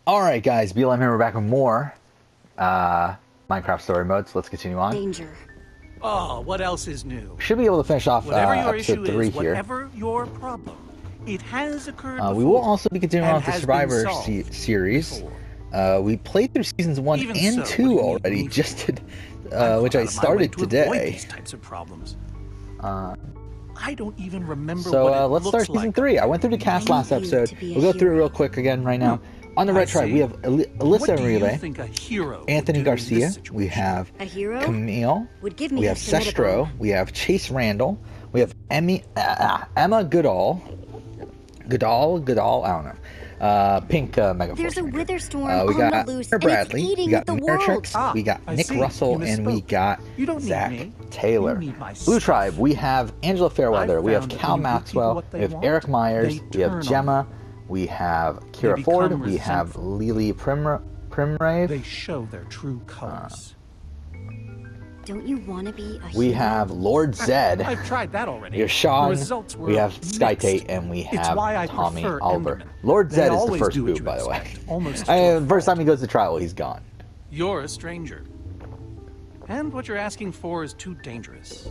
Alright guys, BLM here, we're back with more Minecraft story modes. Let's continue on. Danger. Oh, what else is new? Should be able to finish off Whatever your episode issue 3 is, here. whatever your problem, it has occurred before. We will also be continuing on and with the has Survivor been solved series. before. We played through seasons 1 Even and so, what 2 do you need already, me just did, I've which gone I out of my way started to avoid today. these types of problems. Uh, I don't even remember so what it let's start looks season like. 3. I went through the cast I last need you episode. to be a We'll go through it hero. real quick again right now. On the I red tribe, see. we have Alyssa What and do you Relay, think a hero would Anthony do in Garcia, this situation? we have A hero Camille, would give me we a have submittable. Sestro, we have Chase Randall, we have Emma Goodall, I don't know, Pink Mega There's a Force Ranger. wither storm We on got the loose, Claire Bradley, and it's eating we got the Matrix, world. Ah, we got I Nick see. Russell, You and we misspoke. got You don't need Zach me. Taylor. You need my Blue sister. Tribe, we have Angela Fairweather, I've we have found that Cal when you give people Maxwell, what they we have want, Eric Myers, they we have turn on Gemma, we have Kira They Ford, become we have resentful. Lily Primrave, They show their true colors. Don't you want to be a we hero? have Lord Zed. I've tried that already. We have The Sean, results were we have Sky mixed. Tate, and we It's have why I Tommy prefer Oliver. Enderman. Lord They Zed is the always first do what boot, you by the way. expect, almost to a First fault. time he goes to trial, he's gone. You're a stranger. And what you're asking for is too dangerous.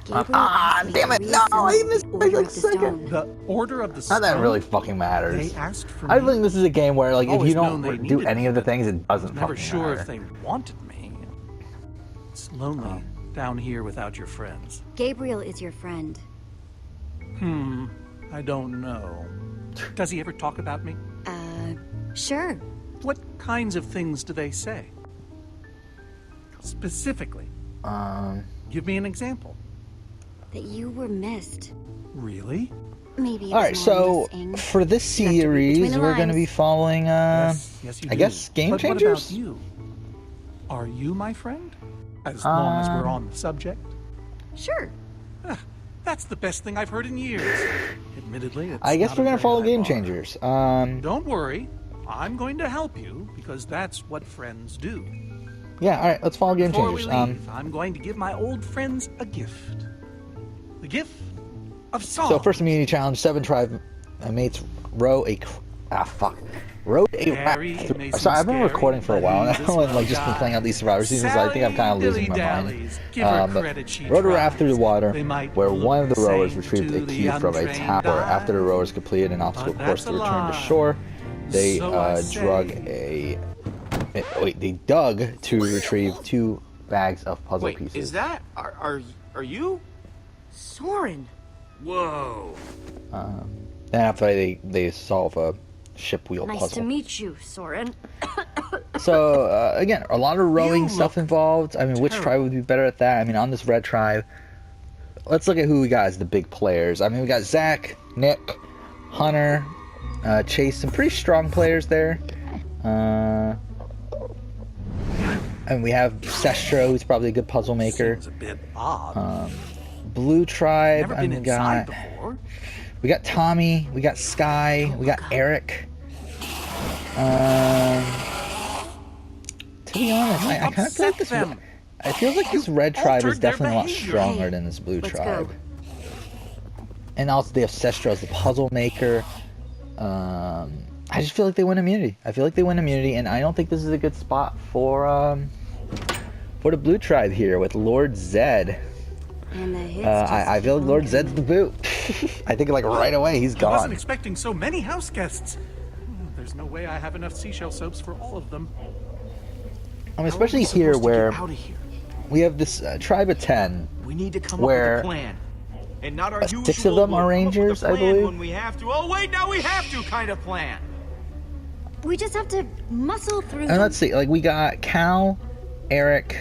Gabriel asked me damn to it, read no, some I missed Order like of the second. Stone. The Order of the Not that it Stone? really fucking matters. They asked for I me. think this is a game where, like, if Always you known they don't do needed any me, of the but things, it doesn't Never fucking sure matter. if they wanted me. It's lonely down here without your friends. Gabriel is your friend. I don't know. Does he ever talk about me? Sure. What kinds of things do they say? Specifically, give me an example. That you were missed. Really? Maybe. All right, so for this You have to read between series, the we're going to be lines. following, Yes, you I do. guess, Game But Changers? What about you? Are you my friend? As long as we're on the subject. Sure. That's the best thing I've heard in years. Admittedly, it's I guess not we're a going to very follow high Game bar. Changers. Don't worry. I'm going to help you because that's what friends do. Yeah, all right, let's follow Game Before we Changers. leave, I'm going to give my old friends a gift. The gift of song. So first immunity challenge, 7 tribe mates row a rode a Very raft. amazing, Sorry, I've been scary, recording for a but while he's now a and like smart just been guy. playing out these Survivor seasons. So I think I'm kind of losing my mind. Dilly-dallies. Give her credit, she Rode a raft through the tries. water They might where one of the look the rowers same retrieved to a the key from a untrained tower. eye, After the rowers completed an obstacle but course to that's a return to lie. shore, they So I say- they dug to retrieve 2 bags of puzzle Wait, pieces. is that are you? Soren. Whoa. Then after they solve a ship wheel Nice puzzle. to meet you, Soren. So again, a lot of rowing You stuff look involved. I mean, which terrible. tribe would be better at that? I mean, on this red tribe, let's look at who we got as the big players. I mean, we got Zach, Nick, Hunter, Chase, some pretty strong players there. And we have Sestro, who's probably a good puzzle maker. Seems a bit odd. Blue tribe, Never and been we inside got before. Tommy, we got Sky, we got Eric. To be honest, I kind of feel like Upset this. them. I feel like this red tribe is altered their definitely a lot behavior. stronger than this blue Let's tribe. go. And also they have Sestro as the puzzle maker. I just feel like they win immunity. I feel like they win immunity, and I don't think this is a good spot for the blue tribe here with Lord Zed. And the hits I just feel keep like Lord on Zed's the coming. boot. I think like right away he's I wasn't gone. expecting so many house guests. There's no way I have enough seashell soaps for all of them. I mean, especially here where out of here. we have this tribe of 10. We need to come Where- up with a plan. And not our 6 usual of them we'll are come up with a rangers, I plan believe. when we have to. Oh wait, now we have to kind of plan. We just have to muscle through. And let's see, like we got Cal, Eric,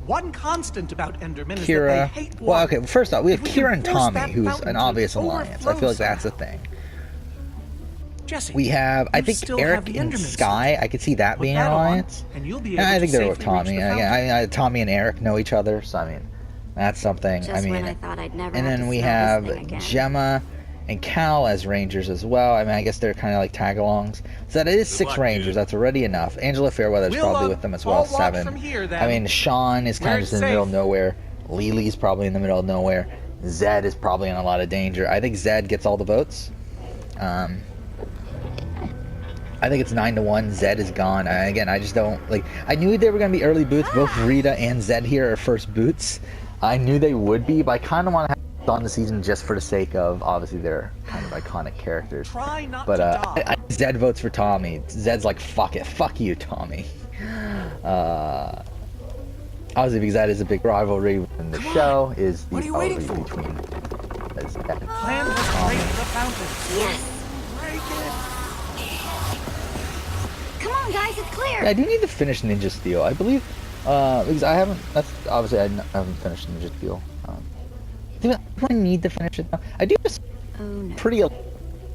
One constant about Endermen is Kira. that they hate Well, water. okay, first off, we have If we can Kira and force Tommy, that who's fountain an to obvious alliance. I overflow feel like that's a somehow. thing. Jesse, We have, I you think, still have Eric the and Enderman Sky. I could see that Put being an that on, alliance. and you'll be And able I to think they're with safely reach Tommy. the And fountain. again, Tommy and Eric know each other, so I mean, that's something. Just I mean, when I thought I'd never and have then to we smell have this thing again. Gemma and Cal as rangers as well. I mean, I guess they're kind of like tag-alongs. So that is 6 luck, rangers. dude. That's already enough. Angela Fairweather's We'll, probably with them as well, all watch 7. from here, then. I mean, Sean is kind Where of it's just in the middle of safe. nowhere. Lily's probably in the middle of nowhere. Zed is probably in a lot of danger. I think Zed gets all the votes. I think it's 9-1. Zed is gone. Again, I just don't like. I knew they were gonna be early boots. Both Rita and Zed here are first boots. I knew they would be, but I kind of want to have on the season just for the sake of obviously they're kind of iconic characters. Try not But to die. Zed votes for Tommy. Zed's like, fuck it, fuck you, Tommy. Obviously, because that is a big rivalry in the show. Is the What are you waiting rivalry for? between Zed and Plan was to break the fountain. Yes. Break it. Come on, guys, it's clear. Yeah, I do need to finish Ninja Steel. I believe, because I haven't. That's obviously I haven't finished Ninja Steel. Do I need to finish it now? I do just Oh no. pretty,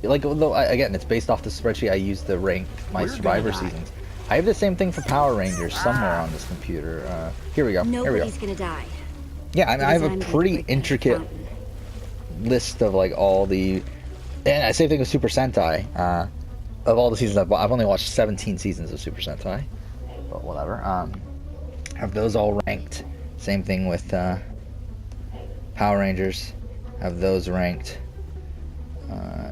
like although again it's based off the spreadsheet I use to rank my We're Survivor gonna die. seasons. I have the same thing for Power Rangers somewhere on this computer. Here we go. Here we go. Nobody's gonna die. Yeah, I mean, I have Because a I'm gonna pretty break that intricate fountain. list of like all the, and same thing with Super Sentai. Of all the seasons I've only watched 17 seasons of Super Sentai, but whatever. Have those all ranked. Same thing with Power Rangers. Have those ranked.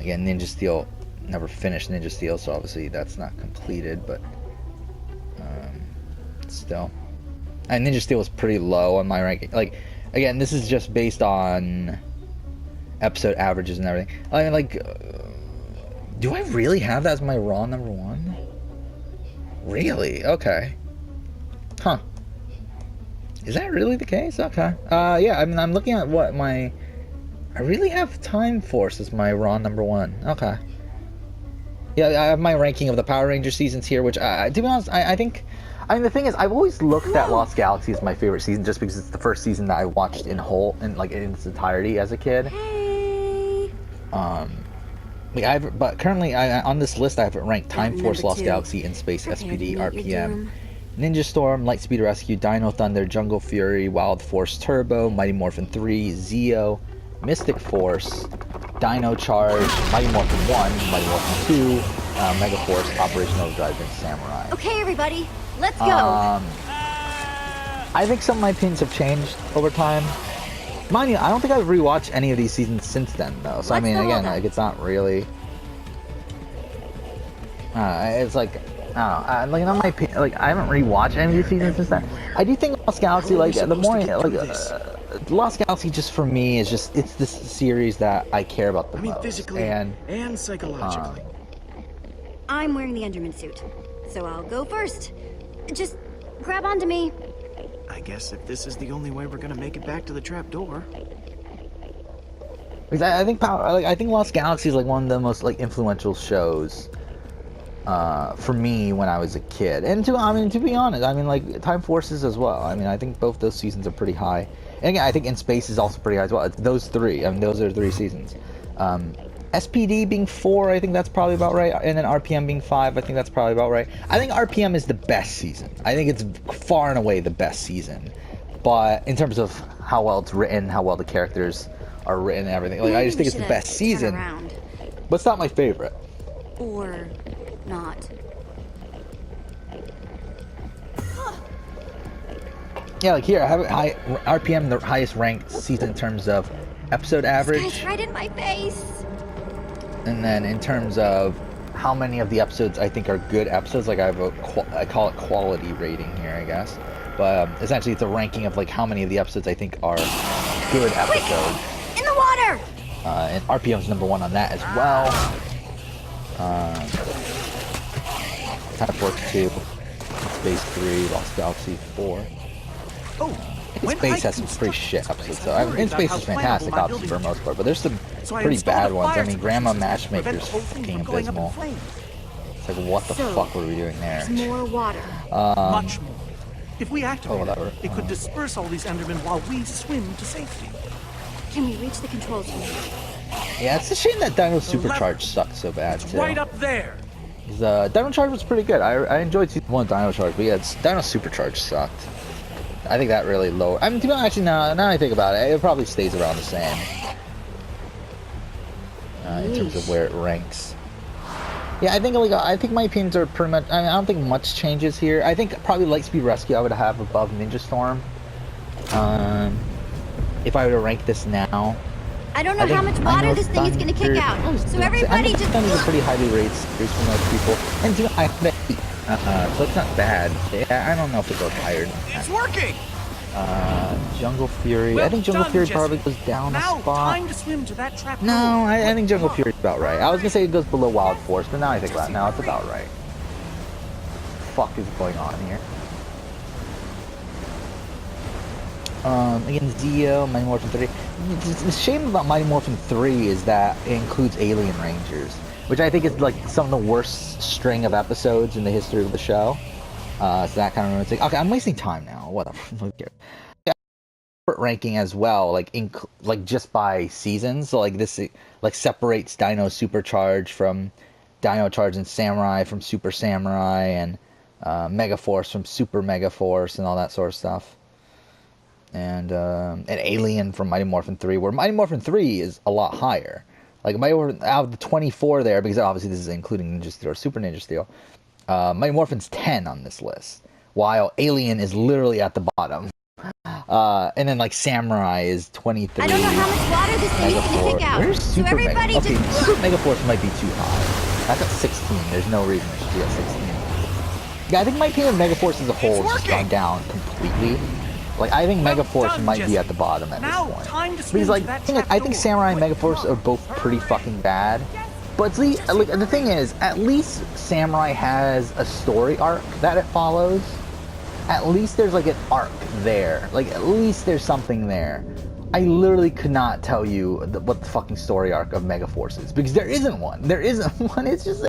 Again, Ninja Steel. Never finished Ninja Steel, so obviously that's not completed, but still. And Ninja Steel was pretty low on my ranking. Like, again, this is just based on episode averages and everything. I mean, like, do I really have that as my Raw number one? Really? Okay. Huh. Is that really the case? Okay. Yeah, I mean, I'm looking at what my... I really have Time Force as my Raw number one. Okay. Yeah, I have my ranking of the Power Ranger seasons here, which, to be honest, I think... I mean, the thing is, I've always looked at Lost Galaxy as my favorite season just because it's the first season that I watched in whole, and like in its entirety as a kid. Hey. But currently, on this list, I have it ranked Time Number Force, Lost 2. Galaxy, In Space, Prepare to SPD, meet your RPM, doom. Ninja Storm, Lightspeed Rescue, Dino Thunder, Jungle Fury, Wild Force Turbo, Mighty Morphin 3, Zeo, Mystic Force, Dino Charge, Mighty Morphin 1, Mighty Morphin 2, Mega Force, Operation Overdrive, and Samurai. Okay, everybody, let's go. I think some of my opinions have changed over time. Mind you, I don't think I've rewatched any of these seasons since then, though. So I What's mean, the again, holdup? like it's not really. It's like I don't know. Like not my opinion. Like I haven't rewatched any of these seasons since then. I do think Lost Galaxy, How are we like the supposed more to get like through this? Lost Galaxy, just for me is just it's this series that I care about the I mean, most. physically And and psychologically. I'm wearing the Enderman suit, so I'll go first. Just grab onto me. I guess if this is the only way we're gonna make it back to the trap door. because I think I think Lost Galaxy is like one of the most like influential shows for me when I was a kid. And to be honest, I mean like Time Forces as well. I mean I think both those seasons are pretty high. And again, I think In Space is also pretty high as well. Those three, I mean those are 3 seasons. SPD being 4, I think that's probably about right. And then RPM being 5, I think that's probably about right. I think RPM is the best season. I think it's far and away the best season. But in terms of how well it's written, how well the characters are written and everything, like I just think it's the Maybe we best should season. turn around. But it's not my favorite. Or not. Yeah, like here, I have it high, RPM, the highest ranked season in terms of episode This average. guy's right in my face. And then in terms of how many of the episodes I think are good episodes, like I have I call it quality rating here, I guess. But essentially it's a ranking of like how many of the episodes I think are good episodes. In the water. And RPM's number 1 on that as well. Time Force 2, Space 3, Lost Galaxy 4. Oh, when Space I has some pretty constructed shit this place, episodes, I though. I mean, worried In about Space how is fantastic, flammable my obviously, for the building most part, but there's some So I pretty installed bad a ones. I fire mean, suppression Grandma system to prevent Matchmaker's the whole thing fucking from going up in abysmal. flames. It's like, what the So, fuck were we doing there? There's more water. Much more. If we activate whatever. it could disperse all these Endermen while we swim to safety. Can we reach the controls from here? Yeah, it's a shame that Dino Supercharge sucked so bad, It's too. right up there. Dino Charge was pretty good. I enjoyed season 1 Dino Charge, but yeah, Dino Supercharge sucked. I think that really lowered. I mean, to be honest, actually, now I think about it, it probably stays around the same. In terms of where it ranks. Yeah, I think my opinions are pretty much. I mean, I don't think much changes here. I think probably Lightspeed Rescue I would have above Ninja Storm. If I were to rank this now, I don't know how much water this thing is gonna kick out. So everybody just Thunder is a pretty highly rated series for most people. And you know, I bet so it's not bad. Yeah, I don't know if it goes higher than It's that. working. Jungle Fury. Well I think Jungle done, Fury Jesse. probably goes down Now a spot. time to swim to that trap. No, I think Jungle Fury is about right. I was gonna say it goes below Wild Force, but now I think about it. Now it's about right. Fuck is going on here? Again, Zeo, Mighty Morphin 3. The shame about Mighty Morphin 3 is that it includes Alien Rangers, which I think is like some of the worst string of episodes in the history of the show. So that kind of ruins it. Okay, I'm wasting time now. Whatever. Yeah, ranking as well, like like just by seasons. So like this, like separates Dino Supercharge from Dino Charge and Samurai from Super Samurai, and Megaforce from Super Megaforce, and all that sort of stuff. And Alien from Mighty Morphin 3, where Mighty Morphin 3 is a lot higher. Like Mighty Morphin, out of the 24 there, because obviously this is including Ninja Steel or Super Ninja Steel, Mighty Morphin's 10 on this list, while Alien is literally at the bottom. And then like Samurai is 23. I don't know how much water this thing is gonna kick out. Where's So Super everybody Mega? Okay, just Super Megaforce might be too high. That's at 16. There's no reason it should be at 16. Yeah, I think my opinion of Megaforce as a whole has just gone down completely. Like, I think Well Megaforce done, might be Jesse. at the bottom at Now this point. time to swim Because, like, to that I think trap Samurai and door. Megaforce are both pretty fucking bad. But the thing is, at least Samurai has a story arc that it follows. At least there's, like, an arc there. Like, at least there's something there. I literally could not tell you what the fucking story arc of Megaforce is. Because there isn't one. There isn't one. It's just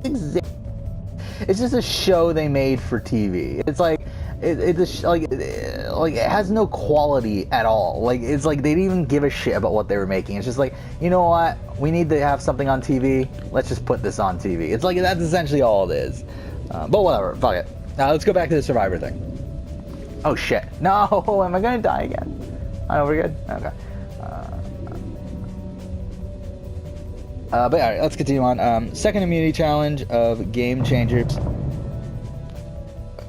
it's just a show they made for TV. It's like it has no quality at all. Like, it's like they didn't even give a shit about what they were making. It's just like, you know what? We need to have something on TV. Let's just put this on TV. It's like that's essentially all it is. But whatever. Fuck it. Now let's go back to the Survivor thing. Oh shit! No, am I gonna die again? Oh, we're good. Okay. But alright, let's continue on. Second immunity challenge of Game Changers.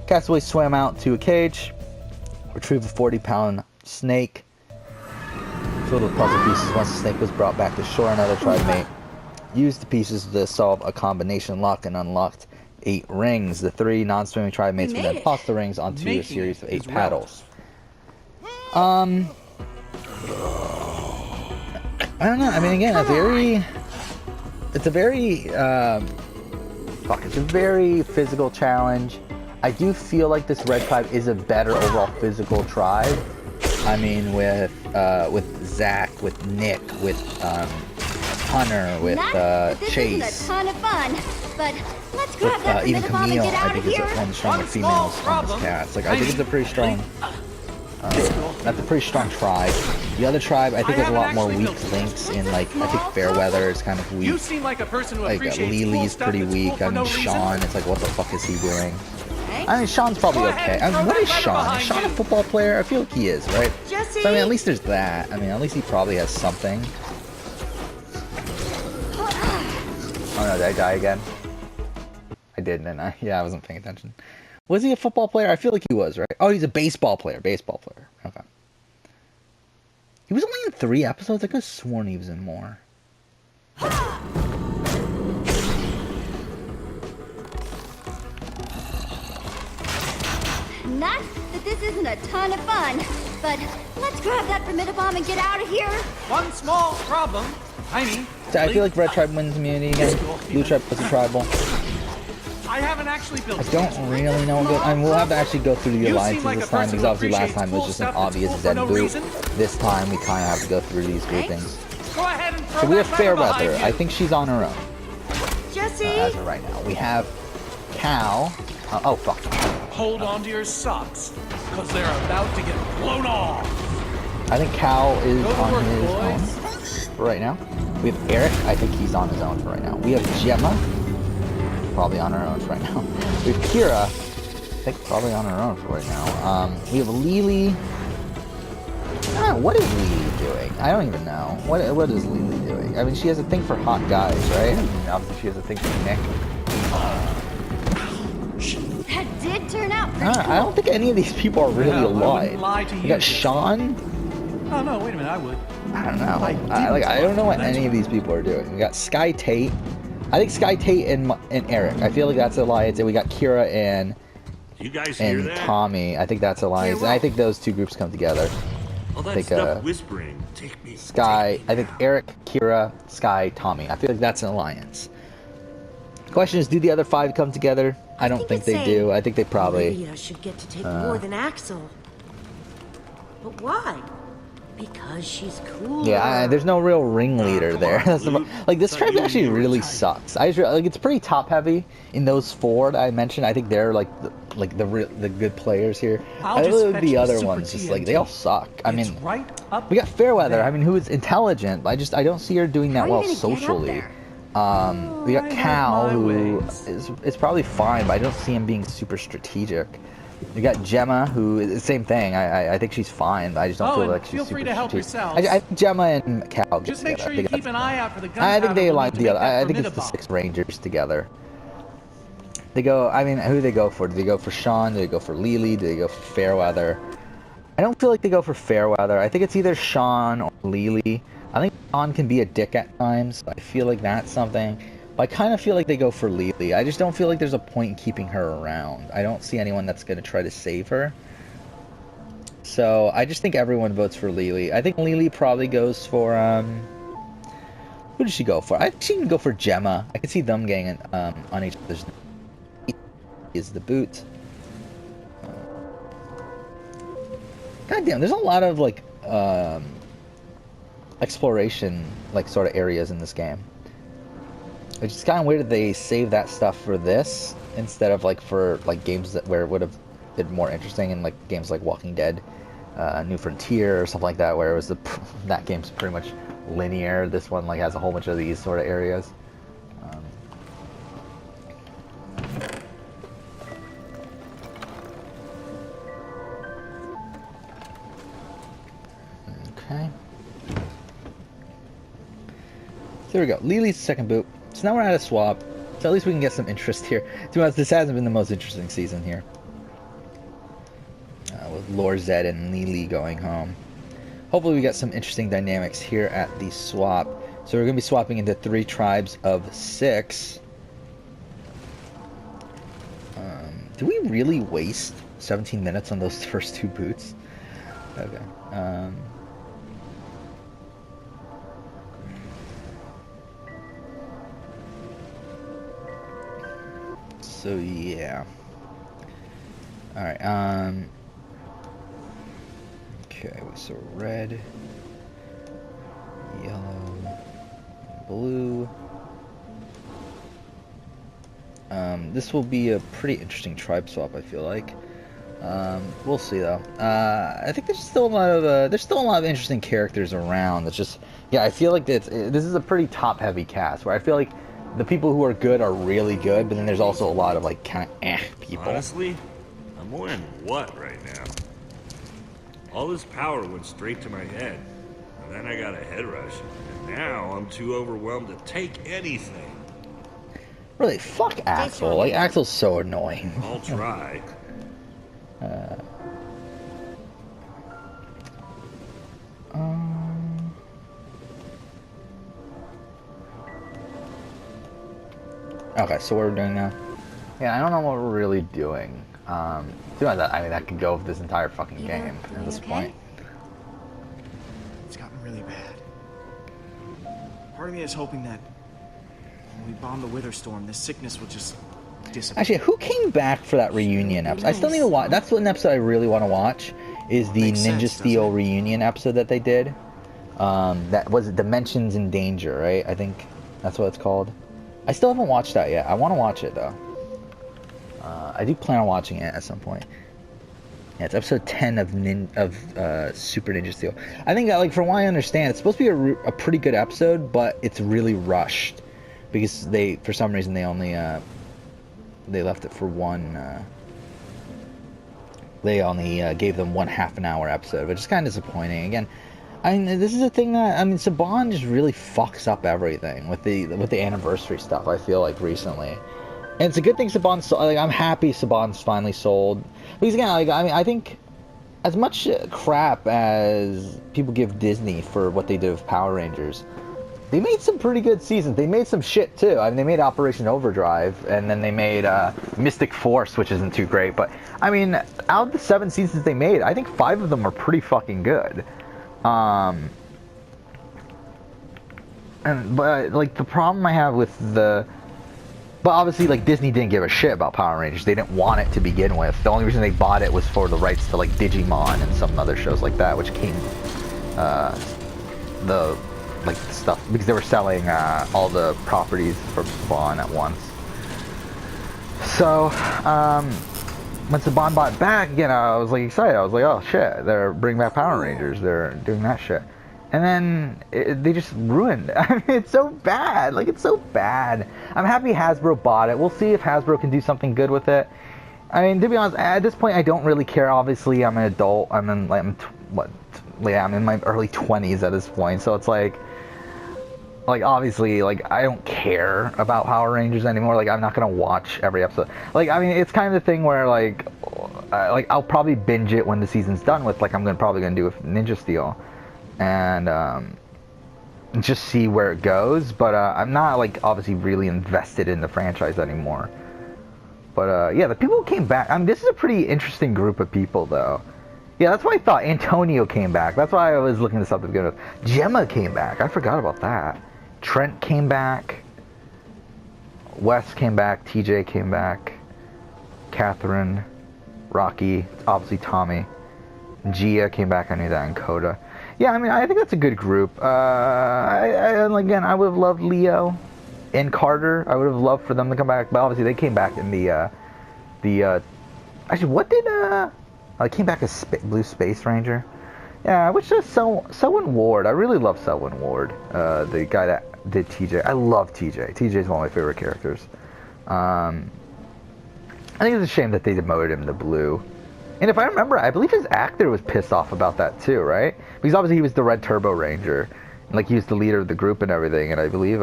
Castaway swam out to a cage, retrieve a 40-pound snake filled with puzzle pieces. Once the snake was brought back to shore, another tribe mate used the pieces to solve a combination lock and unlocked 8 rings. The 3 non-swimming tribe mates would then toss the rings onto a series of 8 paddles. I don't know. I mean, again, it's a very physical challenge. I do feel like this red tribe is a better overall physical tribe. I mean, with Zach, with Nick, with Hunter, with this Chase, isn't a ton of fun, but let's grab with that even primitive bomb and Camille. get I out think of is here. one of the stronger One small females on this problem. cast. Like, I think it's a pretty strong. That's a pretty strong tribe. The other tribe, I think, has a lot more weak links in, like, I think Fairweather is kind of weak. You seem like a person who Like, appreciates Lily's cool pretty stuff that's weak. cool for I mean, no Sean, reason. it's like, what the fuck is he doing? Thanks. I mean, Sean's probably Go ahead okay. and I mean, throw what that is letter Sean? Is behind Sean a you. football player? I feel like he is, right? Jesse! So, I mean, at least there's that. I mean, at least he probably has something. Oh no, did I die again? I did, didn't I? Yeah, I wasn't paying attention. Was he a football player? I feel like he was, right? Oh, he's a baseball player. Baseball player. Okay. He was only in 3 episodes? I could have sworn he was in more. Not that this isn't a ton of fun, but let's grab that primitive bomb and get out of here. One small problem. Tiny. So I feel like Red Tribe wins immunity again. Blue Tribe was a tribal. I haven't actually built I don't really know. I mean, we'll have to actually go through the You alliances seem like this a time, person because who obviously last time it was appreciates just an cool stuff obvious that's Zed cool for no boot. reason. This time we kind of have to go through these groupings. Go ahead and throw So we that have letter behind Fairweather. you. I think she's on her own Jesse! as of right now. We have Cal. Oh fuck. Hold on to your socks, because they're about to get blown off. I think Cal is Go to on work, his boys. own for right now. We have Eric. I think he's on his own for right now. We have Gemma. Probably on her own for right now. We have Kira. I think probably on her own for right now. We have Lily. I don't know, what is Lily doing? I don't even know. What is Lily doing? I mean, she has a thing for hot guys, right? And obviously she has a thing for Nick. That did turn out pretty I don't think any of these people are really Yeah, I wouldn't alive. lie to We you, got Jesse. Sean. Oh no, wait a minute, I would. I don't know. I I don't know what didn't. any of these people are doing. We got Sky Tate. I think Sky Tate and Eric. I feel like that's alliance, and we got Kira You guys hear and that? Tommy. I think that's alliance, and I think those two groups come together. All that think, stuff whispering. Take me. Sky. take me I think now. Eric, Kira, Sky, Tommy. I feel like that's an alliance. Question is, do the other 5 come together? I don't think it's they do. I think they probably. Lydia should get to take more than Axel. But why? Because she's cool. Yeah, there's no real ringleader come there. on, That's the, Luke. like this Thought tribe you and actually me were really tight. sucks. I just, like it's pretty top heavy in those 4 that I mentioned. I think they're like the good players here. I'll I just really like fetch the the other super ones. Just like they TNT. all suck. I It's mean, right up we got Fairweather. there. I mean, who is intelligent. I don't see her doing that How are you well gonna get up socially. there? We got I have Cal, my who ways. is probably fine, but I don't see him being super strategic. You got Gemma, who is the same thing. I think she's fine, but I just don't Oh, feel and like she's feel super free to help strategic. yourselves. I think Gemma and Cal get Just make together. sure I you think keep an that's eye fine. out for the I gunpowder. think they we'll align need to make together. that I think it's the formidable. 6 Rangers together. They go. I mean, who do they go for? Do they go for Sean? Do they go for Lily? Do they go for Fairweather? I don't feel like they go for Fairweather. I think it's either Sean or Lily. I think Sean can be a dick at times. So I feel like that's something. But I kind of feel like they go for Lily. I just don't feel like there's a point in keeping her around. I don't see anyone that's going to try to save her. So I just think everyone votes for Lily. I think Lily probably goes for who does she go for? I think she can go for Gemma. I can see them getting on each other's. Is the boot. God damn, there's a lot of like exploration like sort of areas in this game. It's just kind of weird that they save that stuff for this instead of like for like games that where it would have been more interesting in like games like Walking Dead, New Frontier or something like that, where it was that game's pretty much linear. This one like has a whole bunch of these sort of areas. Okay. There we go. Lily's second boot. So now we're at a swap. So at least we can get some interest here. To be honest, this hasn't been the most interesting season here. With Lord Zed and Lily going home. Hopefully we get some interesting dynamics here at the swap. So we're going to be swapping into 3 tribes of 6. Did we really waste 17 minutes on those first 2 boots? Okay. So yeah. All right. Okay. So red, yellow, blue. This will be a pretty interesting tribe swap. I feel like. We'll see though. I think there's still a lot of interesting characters around. It's just, yeah, I feel like this is a pretty top heavy cast where I feel like the people who are good are really good, but then there's also a lot of like kind of people. Honestly, I'm wearing what right now? All this power went straight to my head, and then I got a head rush, and now I'm too overwhelmed to take anything. Really, fuck Axel. strong. Like Axel's so annoying. I'll try. Okay, so what we're doing now? Yeah, I don't know what we're really doing. To be honest, I mean, that could go with this entire fucking You game at this okay? point. It's gotten really bad. Part of me is hoping that when we bomb the Witherstorm, this sickness will just disappear. Actually, who came back for that reunion episode? I still need to watch. That's an episode I really want to watch. Is the Makes Ninja sense, Steel doesn't it? reunion episode that they did? That was Dimensions in Danger, right? I think that's what it's called. I still haven't watched that yet. I want to watch it though. I do plan on watching it at some point. Yeah, it's episode 10 of Super Ninja Steel. I think, like, from what I understand, it's supposed to be a pretty good episode, but it's really rushed because for some reason, they only they left it for one. They only gave them 1 half-an-hour episode, which is kind of disappointing. Again, I mean, this is a thing that Saban just really fucks up everything with the anniversary stuff. I feel like recently. And it's a good thing Saban's sold. Like, I'm happy Saban's finally sold. Because again, like, I mean, I think as much crap as people give Disney for what they did with Power Rangers, they made some pretty good seasons. They made some shit too. I mean, they made Operation Overdrive, and then they made Mystic Force, which isn't too great. But I mean, out of the 7 seasons they made, I think 5 of them are pretty fucking good. But like the problem I have with but obviously like Disney didn't give a shit about Power Rangers. They didn't want it to begin with. The only reason they bought it was for the rights to like Digimon and some other shows like that, which came the stuff because they were selling all the properties for Spawn at once. So once the Bond bought it back, you know, I was like excited. I was like, oh shit, they're bringing back Power Rangers. They're doing that shit. And then they just ruined it. I mean, it's so bad. Like, it's so bad. I'm happy Hasbro bought it. We'll see if Hasbro can do something good with it. I mean, to be honest, at this point, I don't really care. Obviously, I'm an adult. I'm in my early 20s at this point. So it's like obviously, like, I don't care about Power Rangers anymore. Like, I'm not gonna watch every episode. Like, I mean, it's kind of the thing where like I'll probably binge it when the season's done with. Like, I'm probably gonna do with Ninja Steel. And just see where it goes, but I'm not like obviously really invested in the franchise anymore. But yeah, the people who came back, I mean, this is a pretty interesting group of people though. Yeah, that's why I thought Antonio came back. That's why I was looking this up to begin with. Gemma came back. I forgot about that. Trent came back. Wes came back. TJ came back. Catherine, Rocky, obviously Tommy. Gia came back. I knew that. And Coda. Yeah, I mean, I think that's a good group. Again, I would have loved Leo and Carter. I would have loved for them to come back, but obviously they came back in actually, what did they came back as Blue Space Ranger? Yeah, which is Selwyn Ward. I really love Selwyn Ward, the guy that did TJ. I love TJ. TJ is one of my favorite characters. I think it's a shame that they demoted him to Blue. And if I remember, I believe his actor was pissed off about that too, right? Because obviously he was the Red Turbo Ranger, and like he was the leader of the group and everything. And I believe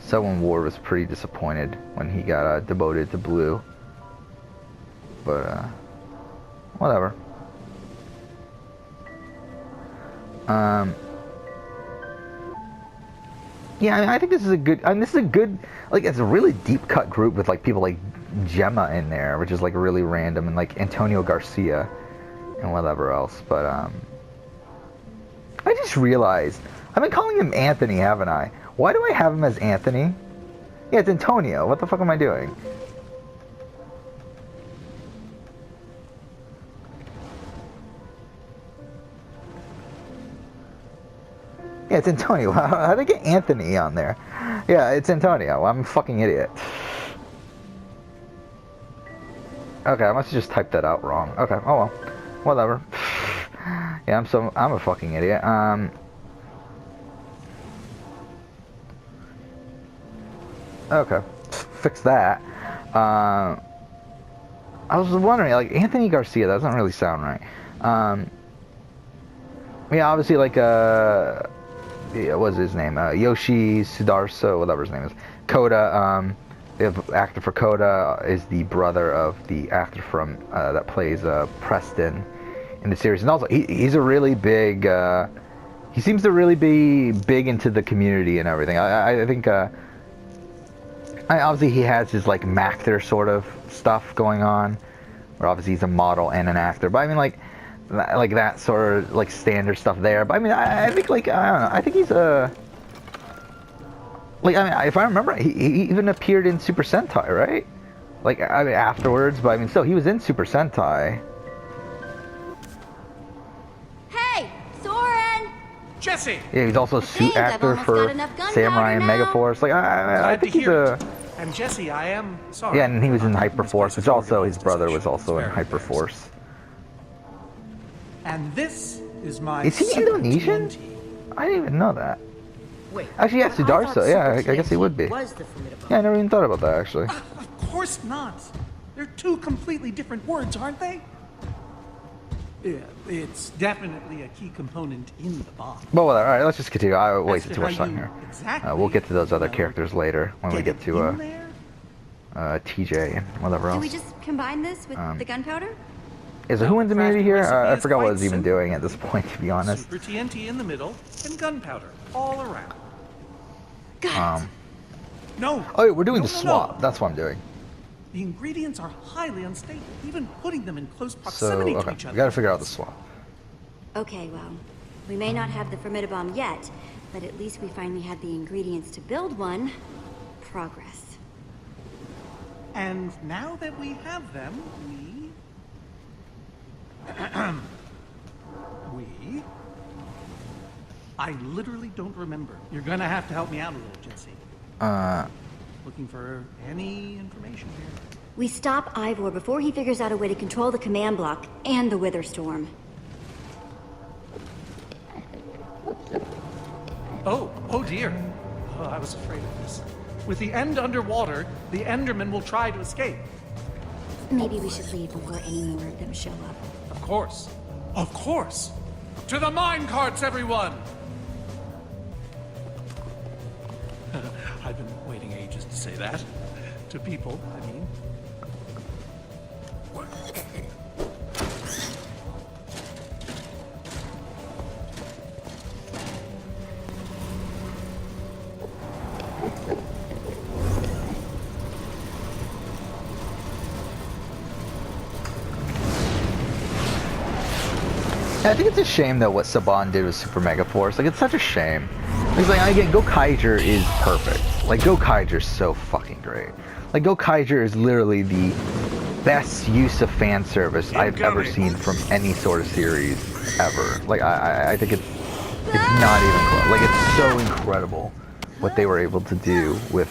Selwyn Ward was pretty disappointed when he got demoted to Blue. But whatever. Yeah, I think this is a good. Like, it's a really deep cut group with like people like Gemma in there, which is like really random, and like Antonio Garcia and whatever else. But I just realized I've been calling him Anthony, haven't I? Why do I have him as Anthony? Yeah, it's Antonio. What the fuck am I doing? Yeah, it's Antonio. How did I get Anthony on there? Yeah, it's Antonio. I'm a fucking idiot. Okay, I must have just typed that out wrong. Okay, oh well. Whatever. Yeah, I'm a fucking idiot. Okay. Fix that. I was wondering, like, Anthony Garcia, that doesn't really sound right. Yeah, obviously, like, yeah, what's his name? Yoshi Sudarso, whatever his name is. Coda, the actor for Coda is the brother of the actor from that plays Preston in the series, and also he's a really big. He seems to really be big into the community and everything. I think. Obviously, he has his like Mactor sort of stuff going on, where obviously he's a model and an actor. But I mean, like that sort of like standard stuff there. But I mean, I think like I don't know. I think he's a. Like, I mean, if I remember, he even appeared in Super Sentai, right? Like, I mean, afterwards, but I mean, still, he was in Super Sentai. Hey, Soren! Jesse! Yeah, he's also a suit I've actor almost for got enough gunpowder Samurai and now. Megaforce. Like, I think he's a... And Jesse, I am sorry. Yeah, and he was in Hyperforce, which also, his brother was also in Hyperforce. And this is my... Is he Super Indonesian? TNT. I didn't even know that. Wait. Actually, yeah, but I thought Sudarso. Yeah, Super I guess he TNT would be. Was the formidable. Yeah, I never even thought about that, actually. Of course not. They're two completely different words, aren't they? Yeah, it's definitely a key component in the bomb. But whatever, alright, let's just continue. I wasted As too to much how time you here. exactly, We'll get to those other you know, characters later, when we get in to there? TJ and whatever Do else. we just combine this with the gunpowder? Okay, so who wins immunity Crafting here? recipe I is forgot what I quite was even simple. doing at this point, to be honest. Super TNT in the middle, and gunpowder all around. Got it. No. Oh, wait, we're doing No, the no, swap. no. That's what I'm doing. The ingredients are highly unstable, even putting them in close So, proximity to okay, each we other. gotta figure out the swap. Okay, well, we may not have the Formidabomb yet, but at least we finally have the ingredients to build one. Progress. And now that we have them, I literally don't remember. You're gonna have to help me out a little, Jesse. Looking for any information here. We stop Ivor before he figures out a way to control the command block and the Wither Storm. Oh dear. Oh, I was afraid of this. With the end underwater, the Endermen will try to escape. Maybe we should leave before any more of them show up. Of course. Of course. To the mine carts, everyone! I've been waiting ages to say that. To people, I mean. Yeah, I think it's a shame that what Saban did with Super Mega Force. Like, it's such a shame. Because, like, again, Gokaiger is perfect. Like, Gokaiger is so fucking great. Like, Gokaiger is literally the best use of fan service I've ever seen from any sort of series ever. Like, I think it's not even close. Like, it's so incredible what they were able to do with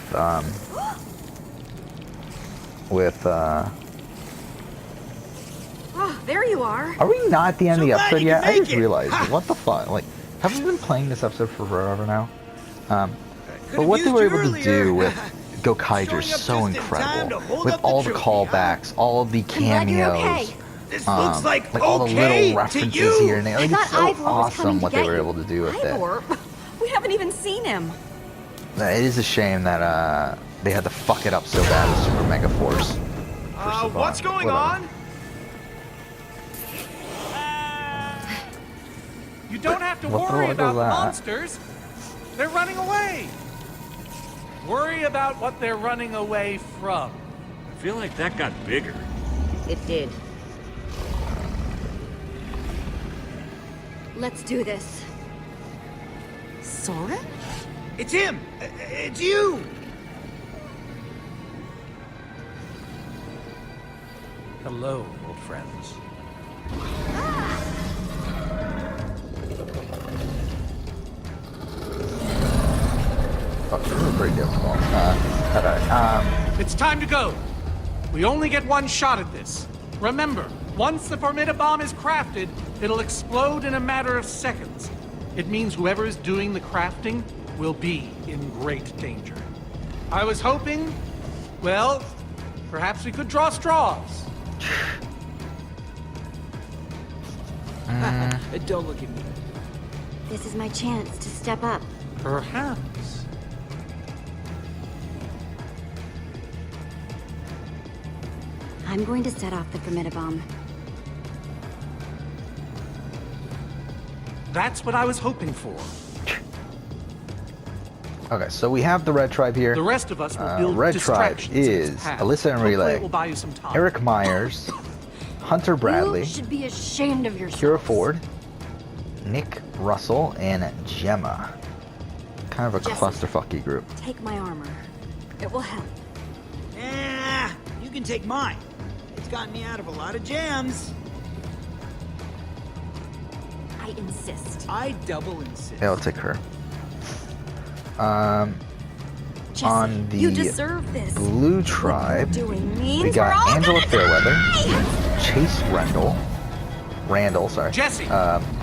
Oh, there you are. Are we not at the end of the glad episode you yet? can I make just it. realized. Ha! What the fuck? Like, have we been playing this episode for forever now? But Could've what they used were you able to earlier. do with Gokaiger Showing is up so just in time to incredible. hold With up the all the trophy, huh? callbacks, all of the glad you're cameos, okay. This looks like all the okay little to references you. here and there. Like, I it's thought so Ivor was awesome coming to what they get were you. able to do with it. Ivor? We haven't even seen him. It is a shame that they had to fuck it up so bad with Super Mega Force. for Saban, What's but going whatever. on? You don't have to What the worry fuck about was that? monsters. They're running away. Worry about what they're running away from. I feel like that got bigger. It did. Let's do this. Sora? It's him. It's you. Hello, old friends. Fuck, this is pretty difficult. Okay. It's time to go. We only get one shot at this. Remember, once the Formidabomb is crafted, it'll explode in a matter of seconds. It means whoever is doing the crafting will be in great danger. I was hoping, well, perhaps we could draw straws. Don't look at me. This is my chance to step up. Perhaps. I'm going to set off the Formidabomb. That's what I was hoping for. Okay, so we have the Red Tribe here. The rest of us will build Red Tribe distractions in its is path. Alyssa and Hopefully Relay, it will buy you some time. Eric Myers, Hunter Bradley, You should be ashamed of yourself. Kira Ford, Nick Russell, and Gemma. Kind of a Jesse. clusterfucky group. Take my armor. It will help. You can take mine. It's gotten me out of a lot of jams. I insist. I double insist. Yeah, I'll take her. Jesse, On the you deserve this. Blue Tribe, Doing means we got we're all Angela gonna Fairweather, die! Chase Randall, sorry. Jesse, you're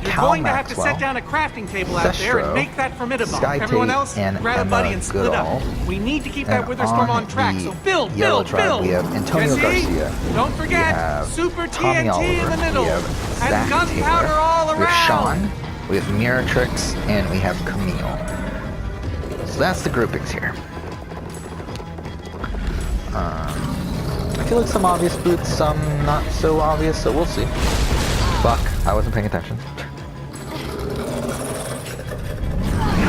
Cal going to have to Maxwell, set down a crafting table out there Sestro, and make that Formidabomb. Sky Everyone Tate, else, and grab a Emma buddy and split Goodall. up. We need to keep that And Witherstorm on track, the so build, Yellow build, Tribe, build! we have Antonio Jesse, Garcia. don't We forget, have Super Tommy TNT Oliver. in the middle, We have and Zach gunpowder Taylor. all We have around! Sean, we have Miratrix, and we have Camille. So that's the groupings here. I feel like some obvious boots, some not so obvious, so we'll see. Fuck, I wasn't paying attention.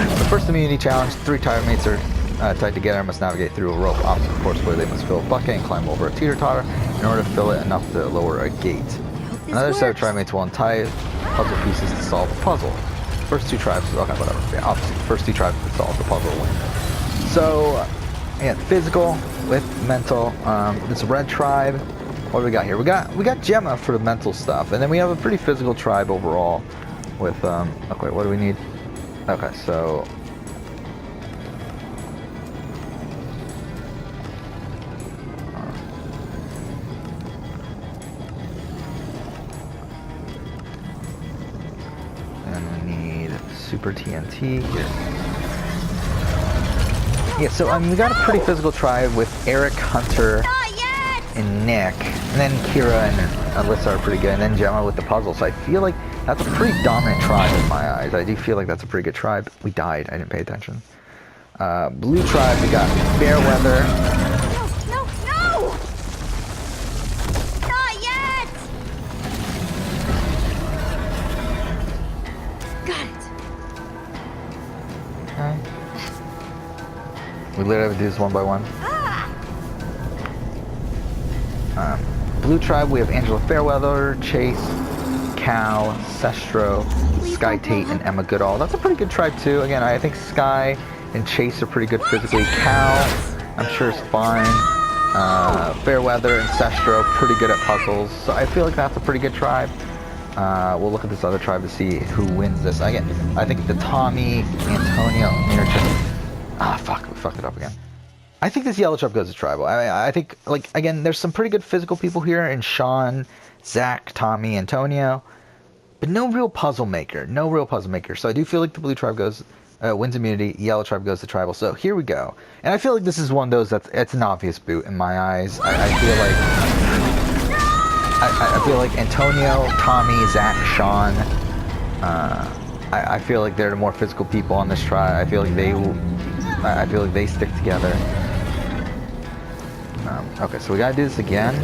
The first immunity challenge, 3 tire mates are tied together and must navigate through a rope opposite course where they must fill a bucket and climb over a teeter-totter in order to fill it enough to lower a gate. Another set of trimates will untie puzzle pieces to solve a puzzle. First 2 tribes, okay, whatever. Yeah, opposite. First 2 tribes to solve the puzzle win. So, yeah, physical with mental. It's a red tribe. What do we got here? We got Gemma for the mental stuff, and then we have a pretty physical tribe overall. With okay, what do we need? Okay, so. Super TNT here. Yeah, so we got a pretty physical tribe with Eric, Hunter, and Nick, and then Kira and Alyssa are pretty good, and then Gemma with the puzzle. So I feel like that's a pretty dominant tribe in my eyes. I do feel like that's a pretty good tribe. We died. I didn't pay attention. Blue tribe, we got Fairweather. No! Not yet! Got it. Okay. We literally have to do this one by one. Blue tribe, we have Angela Fairweather, Chase, Cal, Sestro, Sky Tate, and Emma Goodall. That's a pretty good tribe too. Again, I think Sky and Chase are pretty good physically. Cal, I'm sure is fine. Fairweather and Sestro, pretty good at puzzles. So I feel like that's a pretty good tribe. We'll look at this other tribe to see who wins this. Again, I think the Tommy, Antonio, fuck, we fucked it up again. I think this yellow tribe goes to tribal. I think, like, again, there's some pretty good physical people here in Sean, Zach, Tommy, Antonio, but no real puzzle maker. So I do feel like the blue tribe wins immunity, yellow tribe goes to tribal. So here we go. And I feel like this is one of those it's an obvious boot in my eyes. I feel like Antonio, Tommy, Zach, Sean, I feel like they're the more physical people on this tribe. I feel like they stick together. Okay, so we gotta do this again.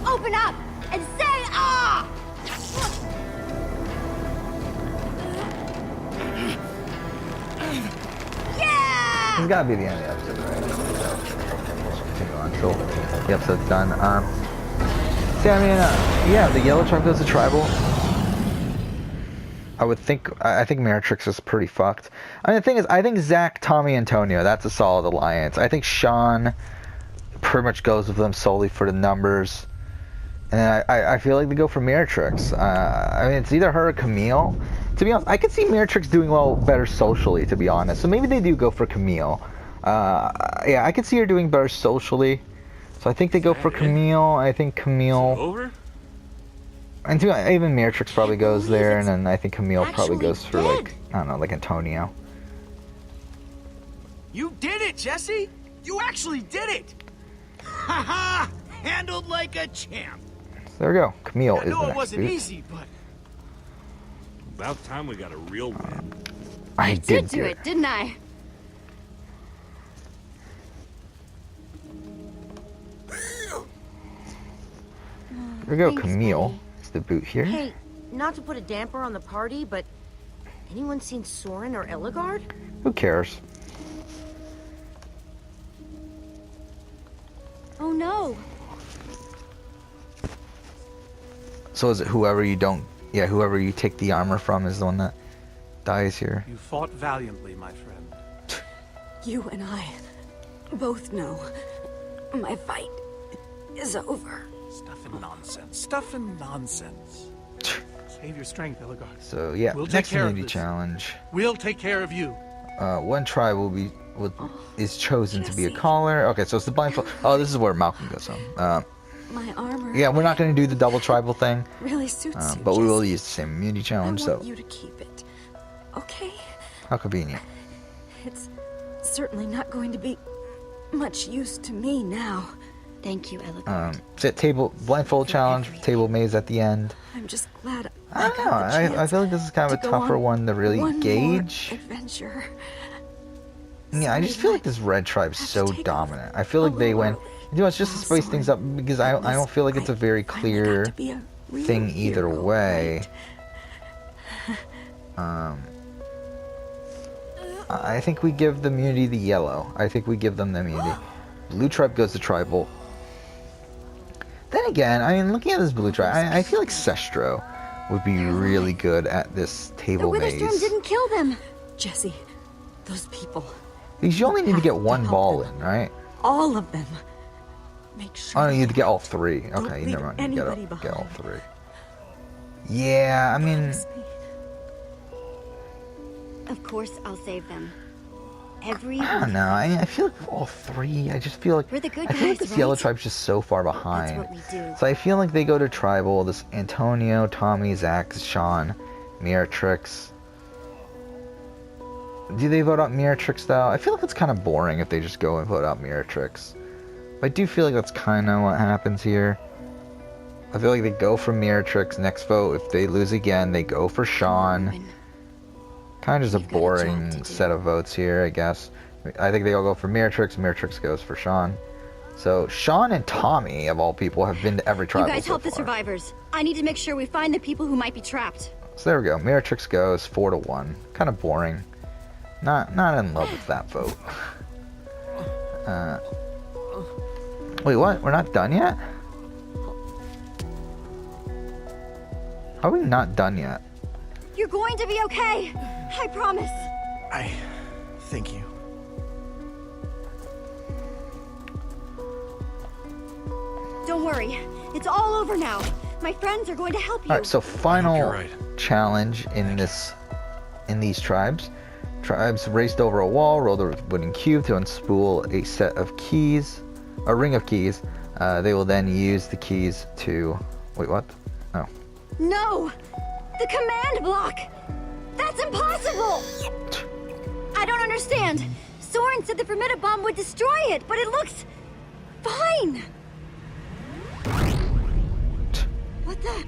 Open up and say ah! Yeah! This has gotta be the end of the episode, right? Let's continue on until the episode's done. See, I mean, yeah, the yellow tribe goes to tribal. I think Meritrix is pretty fucked. I mean, the thing is, I think Zach, Tommy, Antonio, that's a solid alliance. I think Sean pretty much goes with them solely for the numbers. And I feel like they go for Meritrix. I mean, it's either her or Camille. To be honest, I could see Meritrix doing better socially, to be honest. So maybe they do go for Camille. Yeah, I could see her doing better socially. So I think they go for Camille. I think Camille... Over? And even Meritrix probably goes there, and then I think Camille probably goes for, like, I don't know, like Antonio. You did it, Jesse! You actually did it! Ha ha! Handled like a champ! So there we go. Camille is the I know next it wasn't boot. easy, but... About time we got a real win. I did do it, didn't I? There we go, Thanks, Camille. Betty. It's the boot here. Hey, not to put a damper on the party, but anyone seen Soren or Ellegaard? Who cares? Oh no. So is it whoever you take the armor from is the one that dies here? You fought valiantly, my friend. You and I both know my fight is over. Stuff and nonsense. Save your strength, Ellegaard. So yeah, We'll take next care of community this. challenge. We'll take care of you. One tribe is chosen to be a caller. Okay, so it's the blindfold. Oh, this is where Malcolm goes home. My armor Yeah, we're not going to do the double tribal thing, really suits you, but we will Jesse. use the same immunity I challenge. want So you to keep it. okay? How convenient. It's certainly not going to be much use to me now. Thank you, Elegant. Sit table blindfold challenge, table maze at the end. I'm just glad I don't know. I feel like this is kind of a tougher one to really gauge. Adventure. Yeah, I just feel like this red tribe's so dominant. I feel like they went, you know, it's just to spice things up because I don't feel like it's a very clear thing either way. I think we give the immunity the yellow. I think we give them the immunity. Blue tribe goes to tribal. Then again, I mean, looking at this blue tribe, I feel like Sestro would be really good at this table The maze. Witherstorm didn't kill them. Jesse, those people. Because you only need to get one ball in, right? All of them. Make sure. Oh, no, you need to get all three. Don't Okay, leave never mind. You anybody get all behind. three. Yeah, I mean, Of course, I'll save them. I Everyone. don't know. I feel like all three. I just feel like We're the good I feel like guys, this yellow right? tribe's just so far behind. what we do. So I feel like they go to tribal. This Antonio, Tommy, Zach, Sean, Miratrix. Do they vote out Miratrix though? I feel like it's kind of boring if they just go and vote out Miratrix. But I do feel like that's kind of what happens here. I feel like they go for Miratrix. Next vote, if they lose again, they go for Sean. Kind of just a You've got a job boring to do. set of votes here, I guess. I think they all go for Miratrix. Miratrix goes for Sean. So Sean and Tommy, of all people, have been to every You tribal guys so help the far. survivors. I need to make sure we find the people who might be trapped. So there we go. Miratrix goes 4-1. Kind of boring. Not in love with that vote. Wait, what? We're not done yet? How are we not done yet? You're going to be okay. I promise. Thank you. Don't worry. It's all over now. My friends are going to help you. All right, so final You're right. challenge in these tribes. Tribes raced over a wall, rolled a wooden cube to unspool a set of keys, a ring of keys. They will then use the keys to. Wait, what? Oh. No! The command block! That's impossible! I don't understand. Soren said the Formidabomb would destroy it, but it looks fine. What the?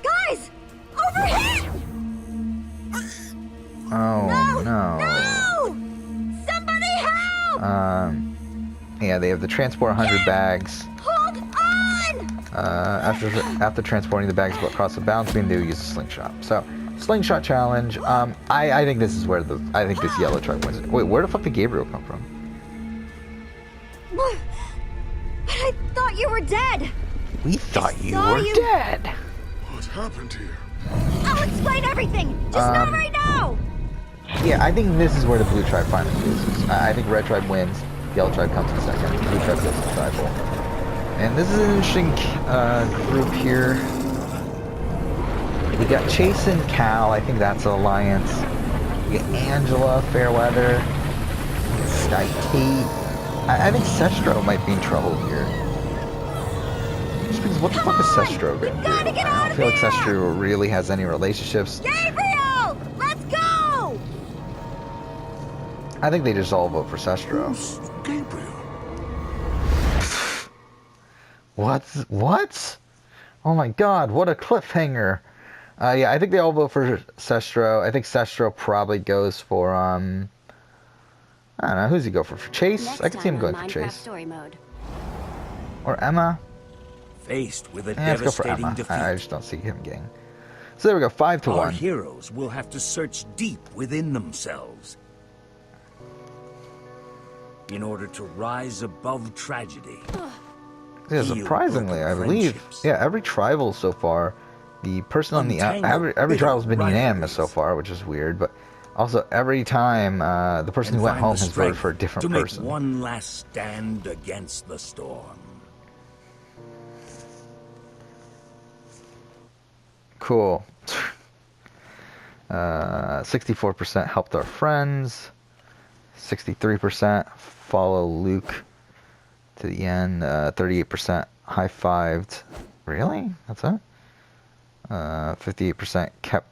Guys! Overhead! Oh no. No! Somebody help! Yeah, they have the transport 100 bags. Hold on! After transporting the bags across the bounce beam, they will use a slingshot. So, slingshot challenge. I think this is where this yellow tribe wins it. Wait, where the fuck did Gabriel come from? But I thought you were dead. We thought you saw were you. dead. What happened here? I'll explain everything. Just not right now. Yeah, I think this is where the blue tribe finally loses. I think red tribe wins. Yellow tribe comes in second. Blue tribe goes to tribal. And this is an interesting group here. We got Chase and Cal. I think that's an alliance. We got Angela, Fairweather, Sky Kate. I think Sestro might be in trouble here. Just because what the fuck is Sestro gonna do? gotta get I out don't of feel like here! Sestro really has any relationships. Gabriel, let's go. I think they just all vote for Sestro. Gabriel. What? Oh my god, what a cliffhanger. Yeah, I think they all vote for Sestro. I think Sestro probably goes for, I don't know, who's he go for? For Chase? Next I can see him time on going for Minecraft Chase. Story mode. Or Emma? Faced with a Let's go for devastating Emma. defeat, I just don't see him getting. So there we go, 5-1. our heroes will have to search deep within themselves in order to rise above tragedy. Yeah, heal surprisingly, I broken believe. friendships. Yeah, every tribal so far, the person on the Untangle every bitter tribal's been unanimous so rivalries. far, which is weird. But also every time the person And who went find home the has voted strength for a different to make person. one last stand against the storm. Cool. 64% helped our friends. 63% follow Luke to the end. 38% high-fived. Really? That's it? 58% kept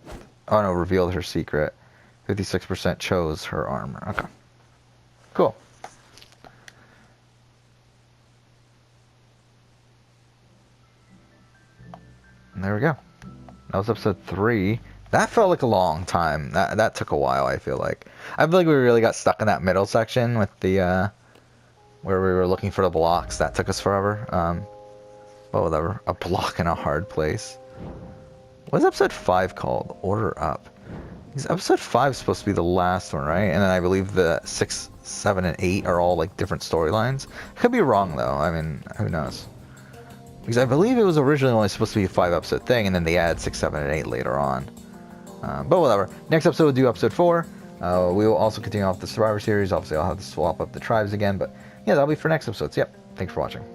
Oh no, revealed her secret. 56% chose her armor. Okay. Cool. And there we go. That was episode 3. That felt like a long time. That took a while, I feel like. I feel like we really got stuck in that middle section with the, where we were looking for the blocks. That took us forever. But whatever. A block in a hard place. What is episode 5 called? Order Up. Because episode 5 is supposed to be the last one, right? And then I believe the 6, 7, and 8 are all like different storylines. I could be wrong though. I mean, who knows? Because I believe it was originally only supposed to be a 5-episode thing, and then they add 6, 7, and 8 later on. But whatever. Next episode we'll do episode 4. We will also continue off the Survivor series. Obviously I'll have to swap up the tribes again. But yeah, that'll be for next episode. So, yep. Thanks for watching.